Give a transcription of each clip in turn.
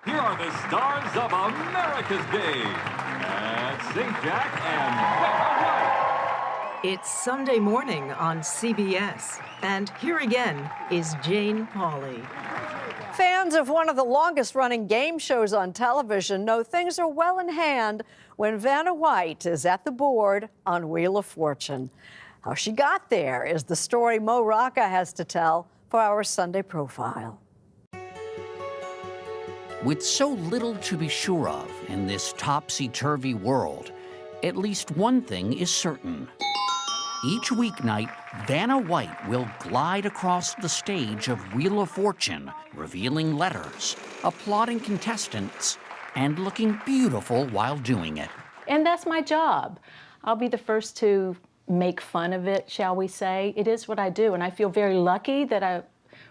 Here are the stars of America's Game. That's Sajak and Vanna White. It's Sunday morning on CBS, and here again is Jane Pauley. Fans of one of the longest-running game shows on television know things are well in hand when Vanna White is at the board on Wheel of Fortune. How she got there is the story Rocca has to tell for our Sunday profile. With so little to be sure of in this topsy-turvy world, at least one thing is certain. Each weeknight, Vanna White will glide across the stage of Wheel of Fortune, revealing letters, applauding contestants, and looking beautiful while doing it. And that's my job. I'll be the first to make fun of it, shall we say. It is what I do, and I feel very lucky that I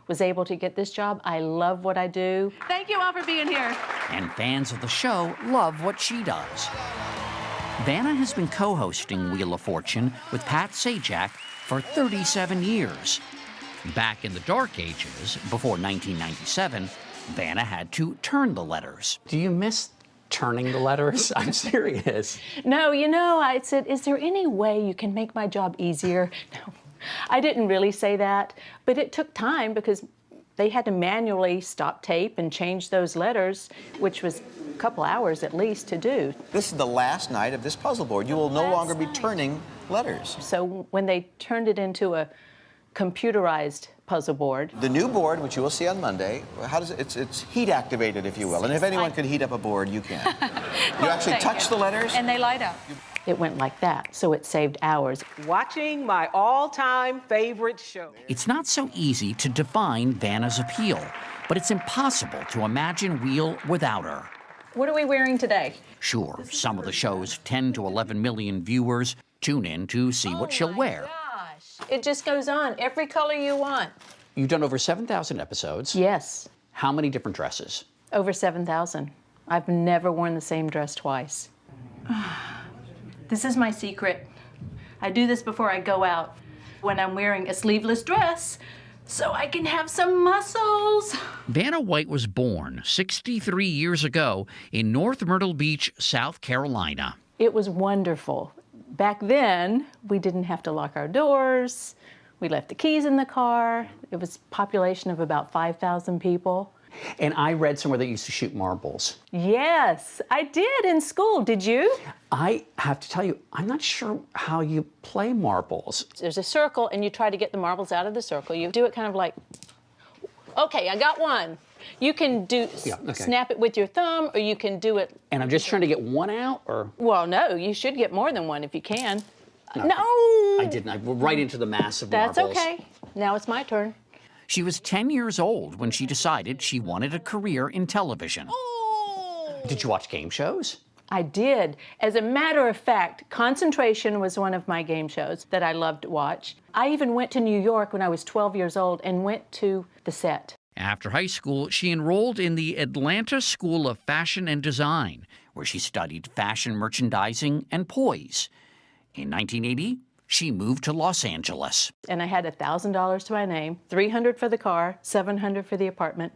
was able to get this job. I love what I do. Thank you all for being here. And fans of the show love what she does. Vanna has been co-hosting Wheel of Fortune with Pat Sajak for 37 years. Back in the dark ages, before 1997, Vanna had to turn the letters. Do you miss turning the letters? I'm serious. No, you know, I said, is there any way you can make my job easier? No, I didn't really say that, but it took time because they had to manually stop tape and change those letters, which was a couple hours at least to do. This is the last night of this puzzle board. You will no longer be turning letters. So when they turned it into a computerized puzzle board. The new board, which you will see on Monday, how does it's heat activated, if you will. And if anyone could heat up a board, you can. You actually touch the letters. And they light up. It went like that, so it saved hours. Watching my all-time favorite show. It's not so easy to define Vanna's appeal, but it's impossible to imagine Wheel without her. What are we wearing today? Sure, some of the show's 10 to 11 million viewers tune in to see what she'll wear. Gosh, it just goes on, every color you want. You've done over 7,000 episodes. Yes. How many different dresses? Over 7,000. I've never worn the same dress twice. This is my secret. I do this before I go out, when I'm wearing a sleeveless dress, so I can have some muscles. Vanna White was born 63 years ago in North Myrtle Beach, South Carolina. It was wonderful. Back then, we didn't have to lock our doors. We left the keys in the car. It was a population of about 5,000 people. And I read somewhere that you used to shoot marbles. Yes, I did in school. Did you? I have to tell you, I'm not sure how you play marbles. There's a circle, and you try to get the marbles out of the circle. You do it kind of like, okay, I got one. You can do snap it with your thumb, or you can do it. And I'm just trying to get one out, or? Well, no, you should get more than one if you can. No! I didn't. I went right into the mass of That's marbles. okay. Now it's my turn. She was 10 years old when she decided she wanted a career in television. Did you watch game shows? I did. As a matter of fact, Concentration was one of my game shows that I loved to watch. I even went to New York when I was 12 years old and went to the set. After high school, she enrolled in the Atlanta School of Fashion and Design, where she studied fashion merchandising and poise. In 1980, she moved to Los Angeles. And I had $1,000 to my name, $300 for the car, $700 for the apartment,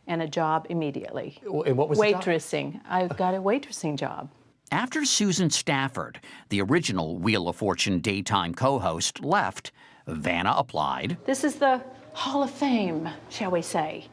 and a job immediately. And what was the job? Waitressing. I got a waitressing job. After Susan Stafford, the original Wheel of Fortune daytime co-host, left, Vanna applied. This is the Hall of Fame, shall we say.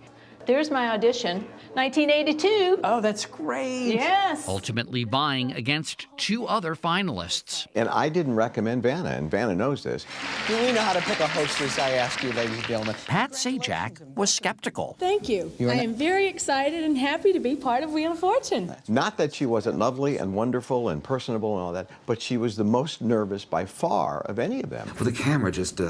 There's my audition, 1982. Oh, that's great. Yes. Ultimately vying against two other finalists. And I didn't recommend Vanna, and Vanna knows this. Do we know how to pick a hostess, I ask you, ladies and gentlemen? Pat Sajak was skeptical. Thank you. I am very excited and happy to be part of Wheel of Fortune. Not that she wasn't lovely and wonderful and personable and all that, but she was the most nervous by far of any of them. Well, the camera just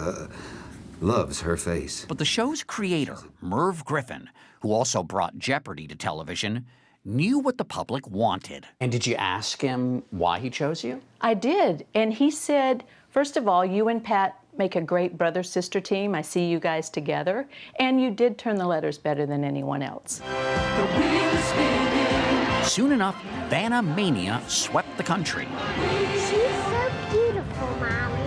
loves her face. But the show's creator, Merv Griffin, who also brought Jeopardy to television, knew what the public wanted. And did you ask him why he chose you? I did, and he said, first of all, you and Pat make a great brother-sister team. I see you guys together, and you did turn the letters better than anyone else. Soon enough, Vannamania swept the country. She's so beautiful, Mommy.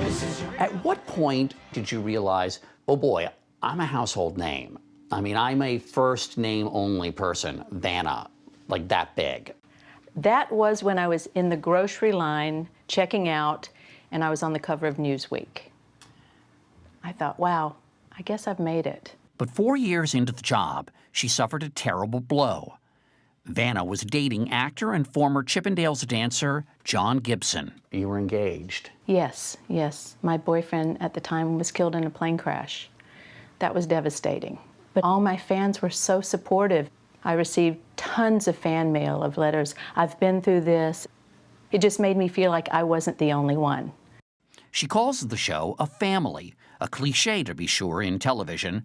At what point did you realize, oh boy, I'm a household name? I mean, I'm a first name only person, Vanna. like that big? That was when I was in the grocery line checking out, and I was on the cover of Newsweek. I thought, wow, I guess I've made it. But 4 years into the job, she suffered a terrible blow. Vanna was dating actor and former Chippendales dancer John Gibson. You were engaged. Yes, yes. My boyfriend at the time was killed in a plane crash. That was devastating. But all my fans were so supportive. I received tons of fan mail of letters. I've been through this. It just made me feel like I wasn't the only one. She calls the show a family, a cliche to be sure in television.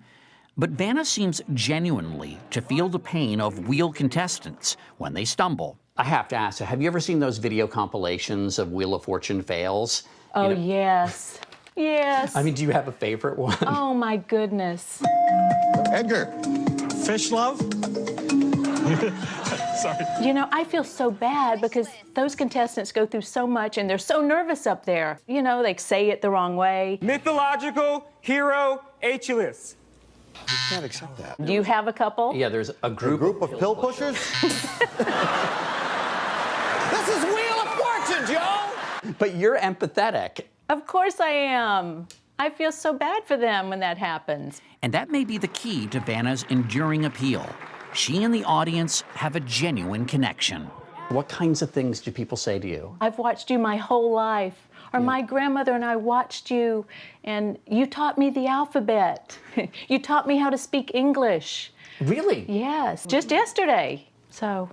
But Vanna seems genuinely to feel the pain of Wheel contestants when they stumble. I have to ask, have you ever seen those video compilations of Wheel of Fortune fails? Oh, yes. Yes. I mean, do you have a favorite one? Oh, my goodness. Edgar. Fish love? Sorry. You know, I feel so bad because those contestants go through so much and they're so nervous up there. You know, they say it the wrong way. Mythological hero Achilles. You can't accept that. Do you have a couple? Yeah, there's a group of pill pushers? This is Wheel of Fortune, Joe! But you're empathetic. Of course I am. I feel so bad for them when that happens. And that may be the key to Vanna's enduring appeal. She and the audience have a genuine connection. What kinds of things do people say to you? I've watched you my whole life. Or my grandmother and I watched you, and you taught me the alphabet. You taught me how to speak English. Really? Yes, just yesterday. So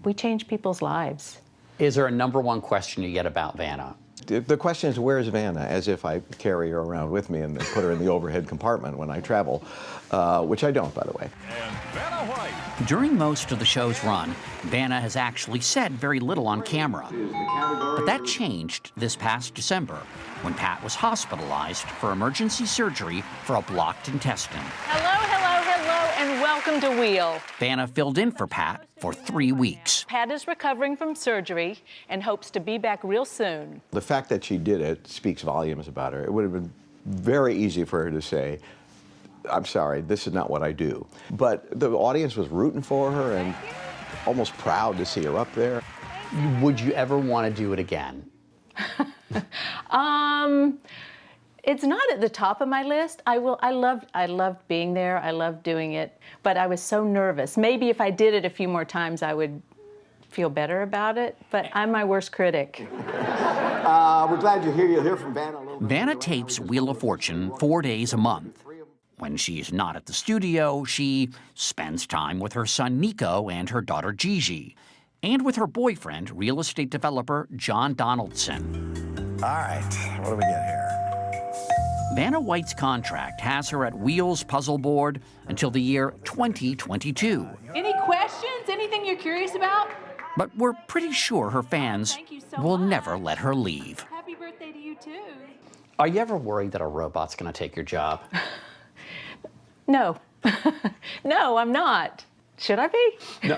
we change people's lives. Is there a #1 question you get about Vanna? The question is, where's Vanna? As if I carry her around with me and put her in the overhead compartment when I travel, which I don't, by the way. And Vanna White. During most of the show's run, Vanna has actually said very little on camera. But that changed this past December when Pat was hospitalized for emergency surgery for a blocked intestine. Hello, hello, hello, and welcome to Wheel. Vanna filled in for Pat for 3 weeks. Pat is recovering from surgery and hopes to be back real soon. The fact that she did it speaks volumes about her. It would have been very easy for her to say, I'm sorry, this is not what I do. But the audience was rooting for her and almost proud to see her up there. Would you ever want to do it again? It's not at the top of my list. I loved being there. I loved doing it, but I was so nervous. Maybe if I did it a few more times, I would feel better about it, but I'm my worst critic. We're glad you're here. You'll hear from Vanna a little bit. Vanna tapes Wheel of Fortune 4 days a month. When she's not at the studio, she spends time with her son Nico and her daughter Gigi, and with her boyfriend, real estate developer John Donaldson. All right, what do we get here? Vanna White's contract has her at Wheel's puzzle board until the year 2022. Any questions? Anything you're curious about? But we're pretty sure her fans will never let her leave. Happy birthday to you, too. Are you ever worried that a robot's going to take your job? No. No, I'm not. Should I be? No.